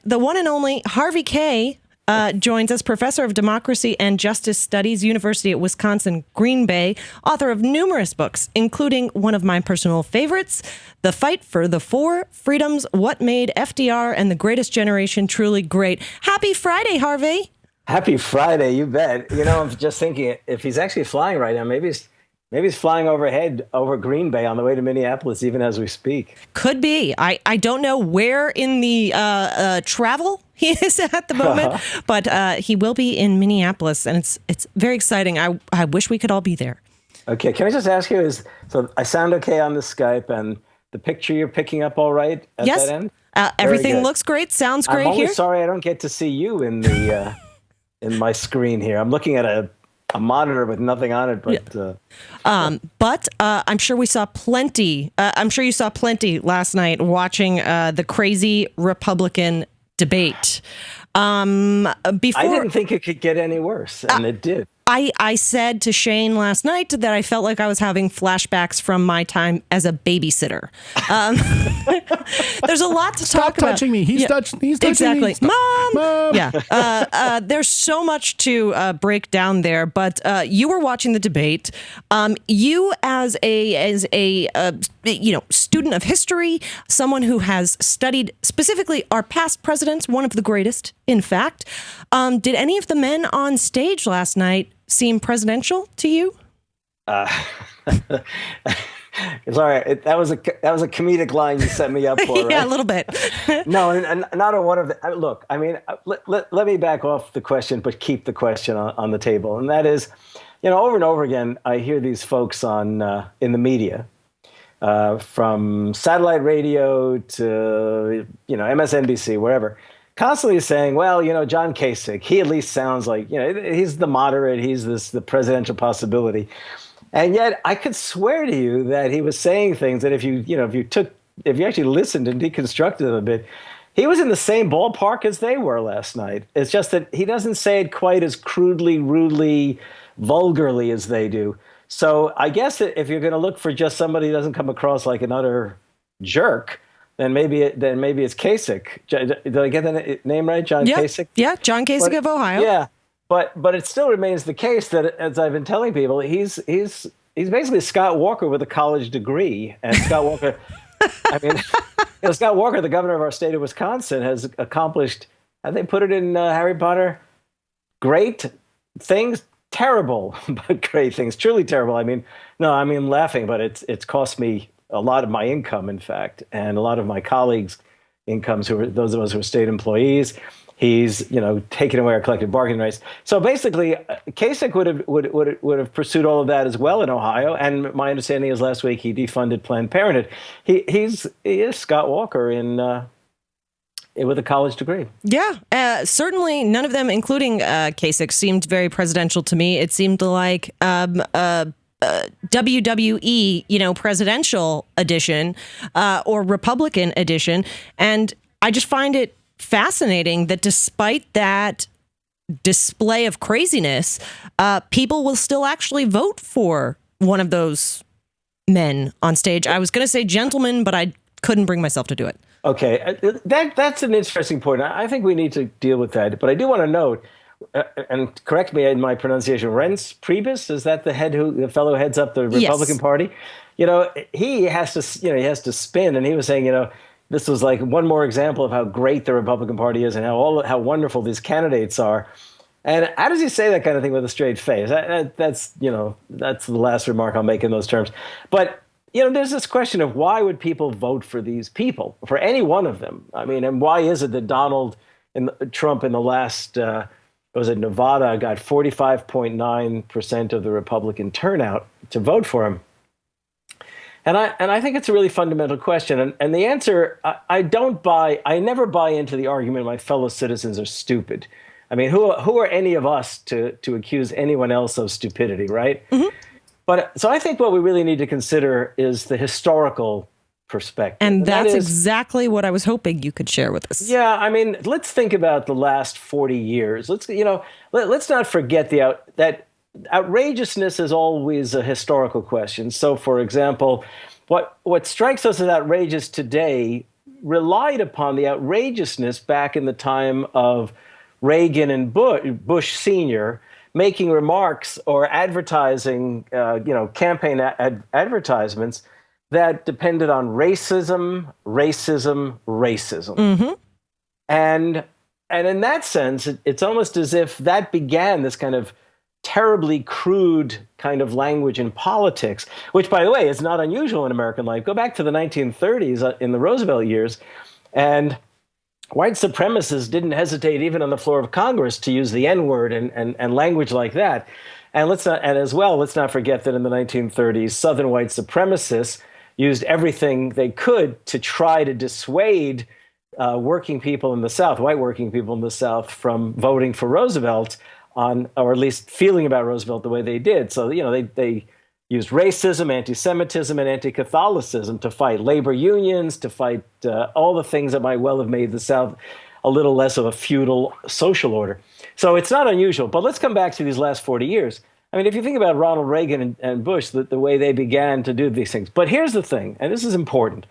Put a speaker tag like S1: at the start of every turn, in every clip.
S1: the one and only Harvey Kaye joins us, professor of democracy and justice studies, University of Wisconsin, Green Bay, author of numerous books, including one of my personal favorites, The Fight for the Four Freedoms, What Made FDR and the Greatest Generation Truly Great. Happy Friday, Harvey.
S2: Happy Friday, you bet. I'm just thinking, if he's actually flying right now, maybe he's flying overhead over Green Bay on the way to Minneapolis, even as we speak.
S1: Could be. I don't know where in the travel he is at the moment, but he will be in Minneapolis, and it's very exciting. I wish we could all be there.
S2: Okay, can I just ask you, so I sound okay on the Skype, and the picture you're picking up all right at
S1: yes.
S2: that end?
S1: Everything looks great, sounds great here.
S2: I'm only sorry I don't get to see you in the in my screen here. I'm looking at a monitor with nothing on it, but
S1: I'm sure we saw plenty. I'm sure you saw plenty last night watching the crazy Republican debate. I
S2: didn't think it could get any worse, and it did.
S1: I said to Shane last night that I felt like I was having flashbacks from my time as a babysitter. There's a lot to talk about.
S3: Stop touching me. He's touching
S1: exactly.
S3: me.
S1: Mom. Yeah. There's so much to break down there, but you were watching the debate. You as a student of history, someone who has studied specifically our past presidents, one of the greatest, in fact. Did any of the men on stage last night seem presidential to you?
S2: Sorry, that was a comedic line you set me up for, right?
S1: Yeah, a little bit.
S2: No, and not one of the. Look, I mean, let me back off the question, but keep the question on the table, and that is, over and over again, I hear these folks in the media, from satellite radio to MSNBC, wherever, constantly saying, well, John Kasich, he at least sounds like, he's the moderate, he's the presidential possibility. And yet I could swear to you that he was saying things that if you actually listened and deconstructed them a bit, he was in the same ballpark as they were last night. It's just that he doesn't say it quite as crudely, rudely, vulgarly as they do. So I guess that if you're going to look for just somebody who doesn't come across like an utter jerk, then maybe it's Kasich. Did I get the name right, John Kasich?
S1: Yeah, John Kasich of Ohio.
S2: Yeah, but it still remains the case that, as I've been telling people, he's basically Scott Walker with a college degree. And Scott Walker, Scott Walker, the governor of our state of Wisconsin, has accomplished, how they put it in Harry Potter, great things, terrible, but great things, truly terrible. I'm laughing, but it's cost me a lot of my income, in fact, and a lot of my colleagues' incomes, who are those of us who are state employees. He's, taken away our collective bargaining rights. So basically, Kasich would have pursued all of that as well in Ohio. And my understanding is last week he defunded Planned Parenthood. He is Scott Walker with a college degree.
S1: Yeah, certainly none of them, including Kasich, seemed very presidential to me. It seemed like WWE, presidential edition or Republican edition. And I just find it fascinating that despite that display of craziness, people will still actually vote for one of those men on stage. I was going to say gentlemen, but I couldn't bring myself to do it.
S2: Okay, that's an interesting point. I think we need to deal with that. But I do want to note, and correct me in my pronunciation, Reince Priebus, is that the fellow who heads up the Republican Party? He has to spin, and he was saying, this was like one more example of how great the Republican Party is and how wonderful these candidates are. And how does he say that kind of thing with a straight face? That's the last remark I'll make in those terms. But there's this question of why would people vote for these people, for any one of them? And why is it that Donald and Trump in the last Nevada got 45.9% of the Republican turnout to vote for him? And I think it's a really fundamental question. And the answer, I never buy into the argument my fellow citizens are stupid. Who are any of us to accuse anyone else of stupidity, right? Mm-hmm. So I think what we really need to consider is the historical perspective.
S1: And that's exactly what I was hoping you could share with us.
S2: Yeah, let's think about the last 40 years. Let's not forget that outrageousness is always a historical question. So, for example, what strikes us as outrageous today relied upon the outrageousness back in the time of Reagan and Bush Sr. making remarks or advertising, campaign advertisements that depended on racism, racism, racism.
S1: Mm-hmm.
S2: And in that sense, it's almost as if that began this kind of terribly crude kind of language in politics, which, by the way, is not unusual in American life. Go back to the 1930s in the Roosevelt years, and white supremacists didn't hesitate even on the floor of Congress to use the N-word and language like that. And let's not forget that in the 1930s, Southern white supremacists used everything they could to try to dissuade working people in the South, white working people in the South, from voting for Roosevelt or at least feeling about Roosevelt the way they did. So, they used racism, anti-Semitism, and anti-Catholicism to fight labor unions, to fight all the things that might well have made the South a little less of a feudal social order. So it's not unusual. But let's come back to these last 40 years. I mean, if you think about Ronald Reagan and Bush, the way they began to do these things. But here's the thing, and this is important.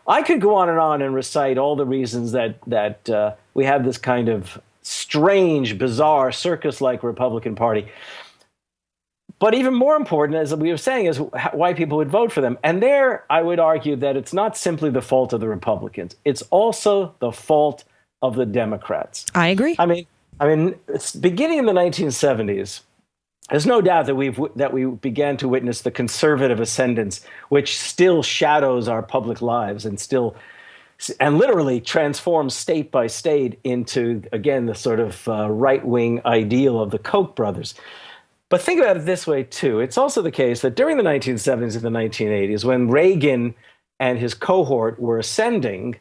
S2: I could go on and recite all the reasons that we have this kind of strange, bizarre, circus-like Republican Party. But even more important, as we were saying, is why people would vote for them. And there, I would argue that it's not simply the fault of the Republicans. It's also the fault of the Democrats.
S1: I agree.
S2: I mean, it's beginning in the 1970s. There's no doubt that we began to witness the conservative ascendance, which still shadows our public lives and literally transforms state by state into, again, the sort of right-wing ideal of the Koch brothers. But think about it this way, too. It's also the case that during the 1970s and the 1980s, when Reagan and his cohort were ascending,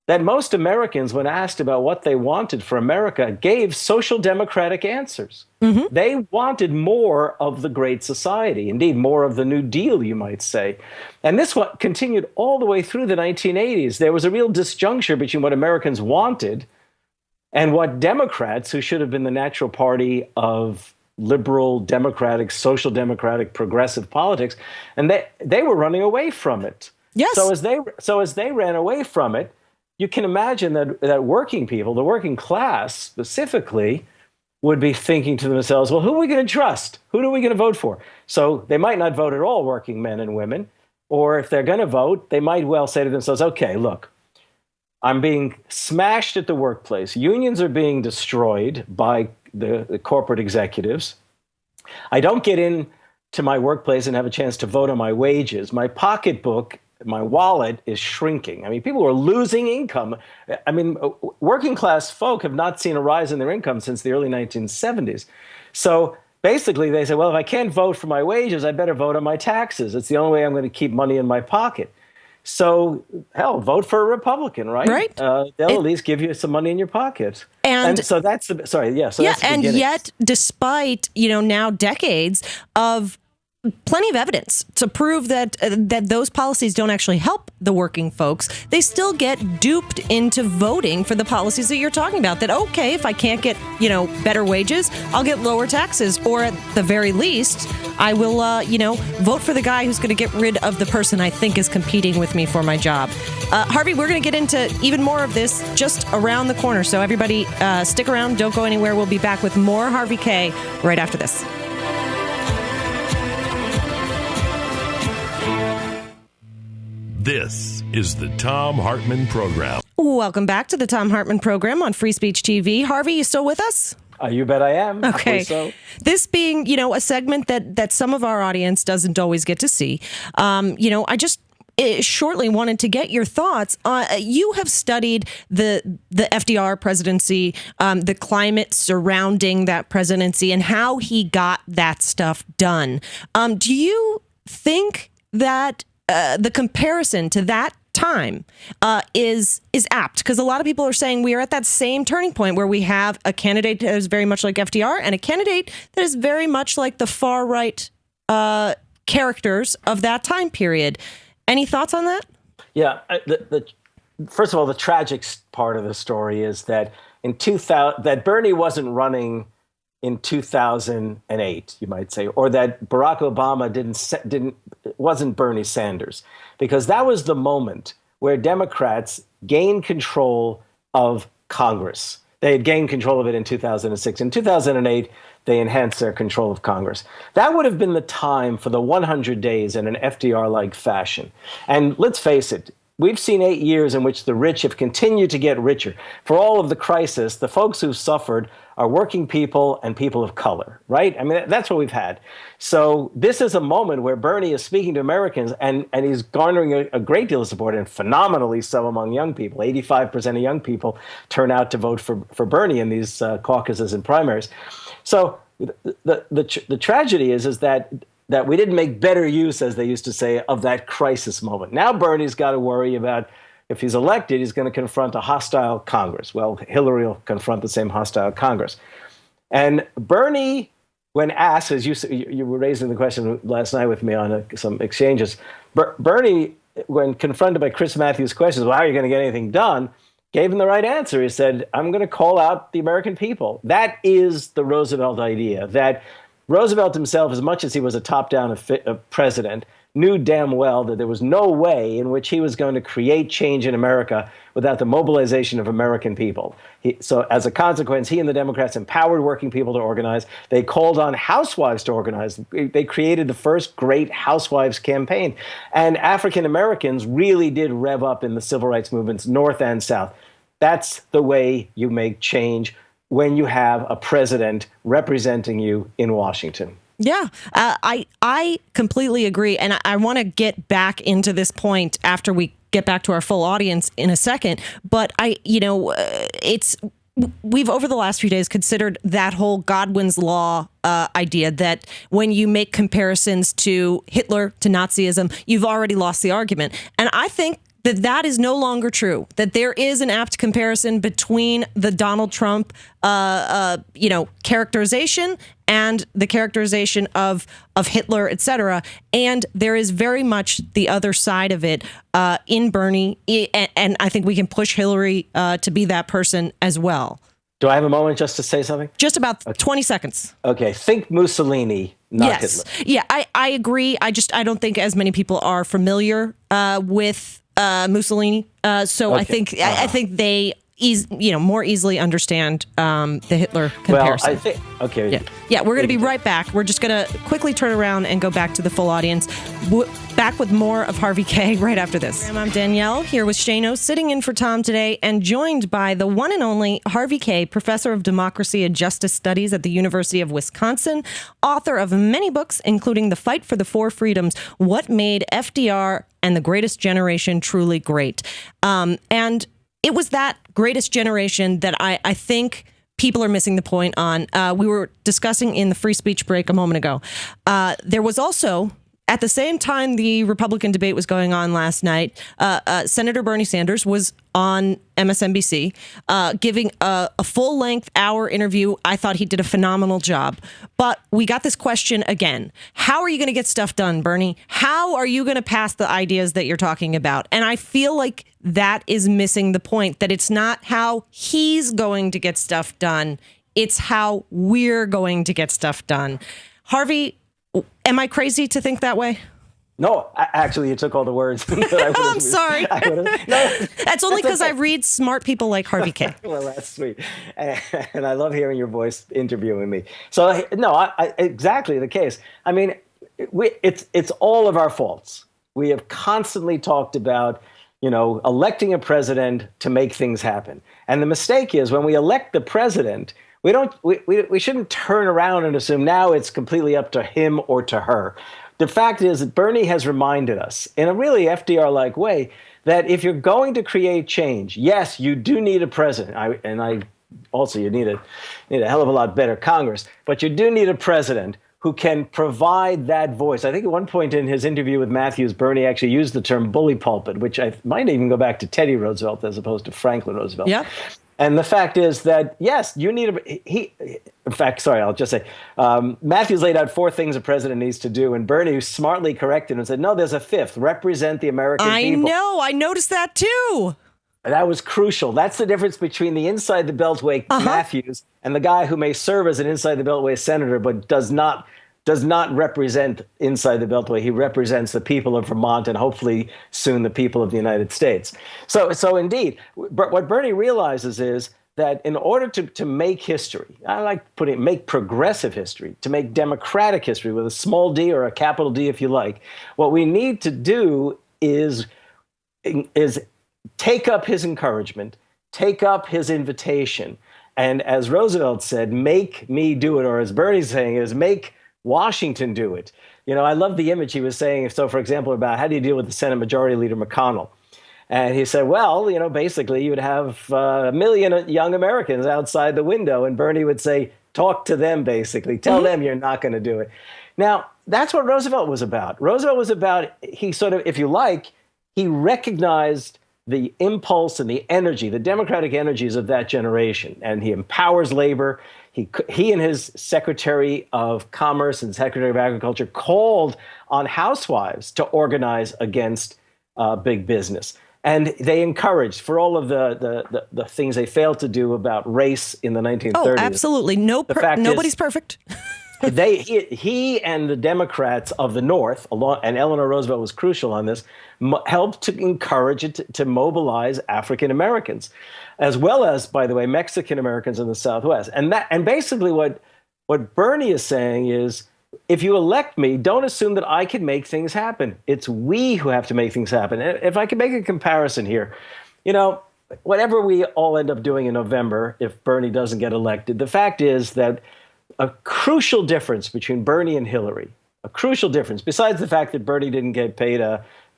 S2: that most Americans, when asked about what they wanted for America, gave social democratic answers. Mm-hmm. They wanted more of the Great Society, indeed, more of the New Deal, you might say. And this continued all the way through the 1980s. There was a real disjuncture between what Americans wanted and what Democrats, who should have been the natural party of liberal, democratic, social democratic, progressive politics, and they were running away from it.
S1: Yes.
S2: So as they ran away from it, you can imagine that working people, the working class specifically, would be thinking to themselves, well, who are we going to trust? Who are we going to vote for? So they might not vote at all, working men and women. Or if they're going to vote, they might well say to themselves, okay, look, I'm being smashed at the workplace. Unions are being destroyed by the corporate executives. I don't get into my workplace and have a chance to vote on my wages. My pocketbook, my wallet is shrinking. I mean, people are losing income. I mean, working class folk have not seen a rise in their income since the early 1970s. So basically, they say, well, if I can't vote for my wages, I better vote on my taxes. It's the only way I'm going to keep money in my pocket. So, hell, vote for a Republican, right?
S1: Right.
S2: They'll at least give you some money in your pocket. And so that's the, sorry, yeah. So that's the
S1: and
S2: beginning.
S1: yet, despite, now decades of plenty of evidence to prove that those policies don't actually help the working folks, they still get duped into voting for the policies that you're talking about. That, okay, if I can't get, better wages, I'll get lower taxes. Or at the very least, I will, vote for the guy who's going to get rid of the person I think is competing with me for my job. Harvey, we're going to get into even more of this just around the corner. So everybody stick around. Don't go anywhere. We'll be back with more Harvey K right after this.
S3: This is the Thom Hartmann Program.
S1: Welcome back to the Thom Hartmann Program on Free Speech TV. Harvey, you still with us?
S2: You bet I am.
S1: Okay.
S2: So.
S1: This being, a segment that some of our audience doesn't always get to see. I just shortly wanted to get your thoughts. You have studied the FDR presidency, the climate surrounding that presidency, and how he got that stuff done. Do you think that the comparison to that time is apt? Because a lot of people are saying we are at that same turning point where we have a candidate that is very much like FDR and a candidate that is very much like the far right characters of that time period. Any thoughts on that?
S2: Yeah. First of all, the tragic part of the story is that in 2000, that Bernie wasn't running in 2008, you might say, or that Barack Obama wasn't Bernie Sanders, because that was the moment where Democrats gain control of Congress. They had gained control of it in 2006. In 2008, they enhanced their control of Congress. That would have been the time for the 100 days in an FDR-like fashion. And let's face it, we've seen 8 years in which the rich have continued to get richer. For all of the crisis, the folks who've suffered are working people and people of color, right? I mean, that's what we've had. So this is a moment where Bernie is speaking to Americans, and he's garnering a great deal of support, and phenomenally so among young people. 85% of young people turn out to vote for Bernie in these caucuses and primaries. So the tragedy is that we didn't make better use, as they used to say, of that crisis moment. Now Bernie's got to worry about, if he's elected, he's going to confront a hostile Congress. Well, Hillary will confront the same hostile Congress. And Bernie, when asked, as you were raising the question last night with me on some exchanges, Bernie, when confronted by Chris Matthews' questions, well, how are you going to get anything done, gave him the right answer. He said, I'm going to call out the American people. That is the Roosevelt idea, that Roosevelt himself, as much as he was a top-down president, knew damn well that there was no way in which he was going to create change in America without the mobilization of American people. So as a consequence, he and the Democrats empowered working people to organize. They called on housewives to organize. They created the first great housewives campaign. And African Americans really did rev up in the civil rights movements, North and South. That's the way you make change, when you have a president representing you in Washington.
S1: Yeah, I completely agree. And I want to get back into this point after we get back to our full audience in a second. But we've over the last few days considered that whole Godwin's law idea that when you make comparisons to Hitler, to Nazism, you've already lost the argument. And I think that is no longer true, that there is an apt comparison between the Donald Trump, characterization and the characterization of Hitler, et cetera. And there is very much the other side of it in Bernie. And I think we can push Hillary to be that person as well.
S2: Do I have a moment just to say something?
S1: Just about 20 seconds.
S2: Okay. Think Mussolini, not Hitler.
S1: Yeah, I agree. I don't think as many people are familiar with Mussolini. So okay. I think they more easily understand the Hitler comparison.
S2: Well, I think, okay.
S1: Yeah, we're going to be right back. We're just going to quickly turn around and go back to the full audience. Back with more of Harvey K right after this. I'm Danielle, here with Shano, sitting in for Tom today, and joined by the one and only Harvey K, professor of democracy and justice studies at the University of Wisconsin, author of many books, including The Fight for the Four Freedoms, What Made FDR and the Greatest Generation Truly Great. And it was that greatest generation that I think people are missing the point on. We were discussing in the free speech break a moment ago. There was also, at the same time the Republican debate was going on last night, Senator Bernie Sanders was on MSNBC giving a full-length hour interview. I thought he did a phenomenal job. But we got this question again. How are you going to get stuff done, Bernie? How are you going to pass the ideas that you're talking about? And I feel like that is missing the point, that it's not how he's going to get stuff done. It's how we're going to get stuff done. Harvey, am I crazy to think that way?
S2: No, actually, you took all the words.
S1: I'm sorry. That's only because I read smart people like Harvey K.
S2: Well, that's sweet. And I love hearing your voice interviewing me. So, no, exactly the case. I mean, it's all of our faults. We have constantly talked about, electing a president to make things happen. And the mistake is, when we elect the president, we shouldn't turn around and assume now it's completely up to him or to her. The fact is that Bernie has reminded us in a really FDR-like way that if you're going to create change, yes, you do need a president. You need a hell of a lot better Congress, but you do need a president who can provide that voice. I think at one point in his interview with Matthews, Bernie actually used the term bully pulpit, which I might even go back to Teddy Roosevelt as opposed to Franklin Roosevelt.
S1: Yeah.
S2: And the fact is that, yes, you need I'll just say, Matthews laid out 4 things a president needs to do, and Bernie smartly corrected and said, no, there's a 5th, represent the American people.
S1: I know, I noticed that too.
S2: That was crucial. That's the difference between the inside the beltway Matthews and the guy who may serve as an inside the beltway senator, but does not does not represent inside the Beltway. He represents the people of Vermont and hopefully soon the people of the United States. So indeed, what Bernie realizes is that in order to make history, I like putting it, make progressive history, to make democratic history with a small d or a capital D if you like, what we need to do is take up his encouragement, take up his invitation, and as Roosevelt said, make me do it, or as Bernie's saying is make Washington do it. I love the image he was saying. So, for example, about how do you deal with the Senate Majority Leader McConnell? And he said, well, basically you would have 1 million young Americans outside the window. And Bernie would say, talk to them, basically. Tell them you're not going to do it. Now, that's what Roosevelt was about. Roosevelt was about, he sort of, if you like, he recognized the impulse and the energy, the democratic energies of that generation. And he empowers labor. He and his Secretary of Commerce and Secretary of Agriculture called on housewives to organize against big business. And they encouraged, for all of the things they failed to do about race in the 1930s.
S1: Oh, absolutely. Nobody's perfect.
S2: He and the Democrats of the North, and Eleanor Roosevelt was crucial on this, helped to encourage it to mobilize African Americans, as well as, by the way, Mexican Americans in the Southwest. And basically what Bernie is saying is, if you elect me, don't assume that I can make things happen. It's we who have to make things happen. If I can make a comparison here, whatever we all end up doing in November, if Bernie doesn't get elected, the fact is that a crucial difference between Bernie and Hillary, a crucial difference, besides the fact that Bernie didn't get paid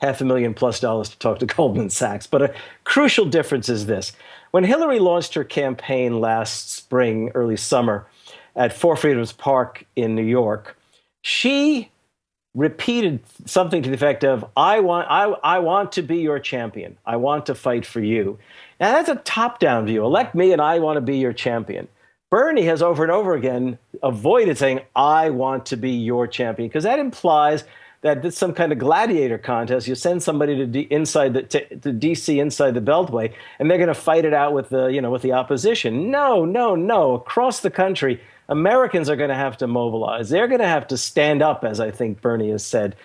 S2: $500,000+ to talk to Goldman Sachs, but a crucial difference is this. When Hillary launched her campaign last spring, early summer, at Four Freedoms Park in New York, she repeated something to the effect of, I want to be your champion. I want to fight for you. Now, that's a top-down view. Elect me and I want to be your champion. Bernie has over and over again avoided saying, I want to be your champion, because that implies that it's some kind of gladiator contest. You send somebody to D.C. inside the Beltway, and they're going to fight it out with the opposition. No. Across the country, Americans are going to have to mobilize. They're going to have to stand up, as I think Bernie has said,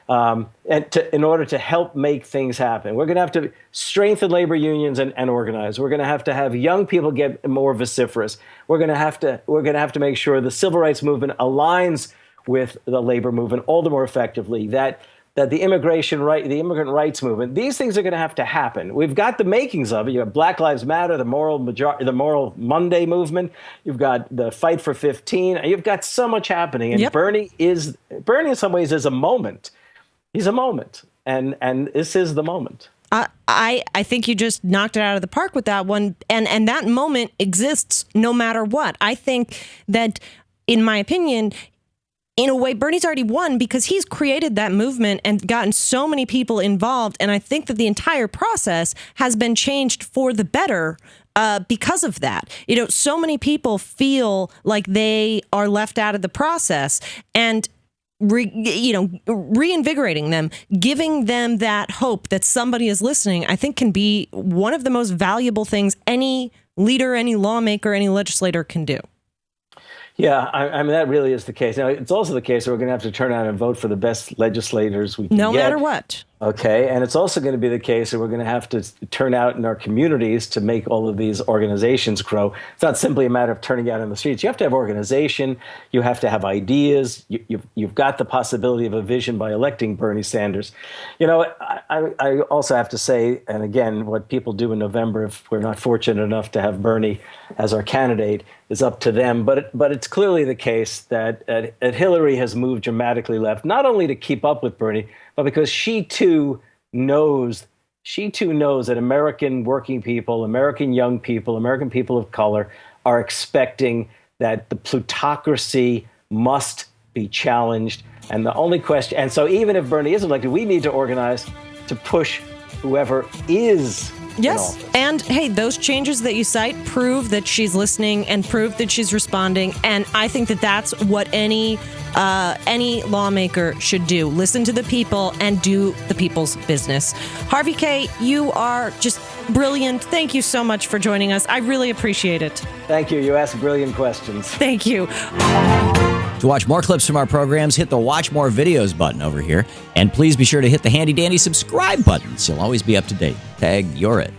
S2: in order to help make things happen. We're going to have to strengthen labor unions and organize. We're going to have young people get more vociferous. We're going to have to make sure the civil rights movement aligns with the labor movement all the more effectively. That the immigrant rights movement, these things are going to have to happen. We've got the makings of it. You have Black Lives Matter, the Moral Monday movement. You've got the Fight for 15. You've got so much happening. And
S1: yep.
S2: Bernie in some ways is a moment. He's a moment, and this is the moment.
S1: I think you just knocked it out of the park with that one, and that moment exists no matter what. I think that, in my opinion, in a way, Bernie's already won because he's created that movement and gotten so many people involved, and I think that the entire process has been changed for the better because of that. So many people feel like they are left out of the process, and reinvigorating them, giving them that hope that somebody is listening, I think can be one of the most valuable things any leader, any lawmaker, any legislator can do.
S2: Yeah, I mean, that really is the case. Now, it's also the case that we're going to have to turn out and vote for the best legislators we can get.
S1: No matter what.
S2: Okay, and it's also going to be the case that we're going to have to turn out in our communities to make all of these organizations grow. It's not simply a matter of turning out in the streets. You have to have organization. You have to have ideas. You've got the possibility of a vision by electing Bernie Sanders. I also have to say, and again, what people do in November, if we're not fortunate enough to have Bernie as our candidate, is up to them. But it's clearly the case that Hillary has moved dramatically left, not only to keep up with Bernie, but because she too knows that American working people, American young people, American people of color are expecting that the plutocracy must be challenged. And the only question, and so even if Bernie is elected, we need to organize to push whoever is.
S1: Yes. And hey, those changes that you cite prove that she's listening and prove that she's responding. And I think that that's what any lawmaker should do. Listen to the people and do the people's business. Harvey K., you are just brilliant. Thank you so much for joining us. I really appreciate it.
S2: Thank you. You asked brilliant questions.
S1: Thank you.
S4: To watch more clips from our programs, hit the Watch More Videos button over here. And please be sure to hit the handy-dandy subscribe button so you'll always be up to date. Tag, you're it.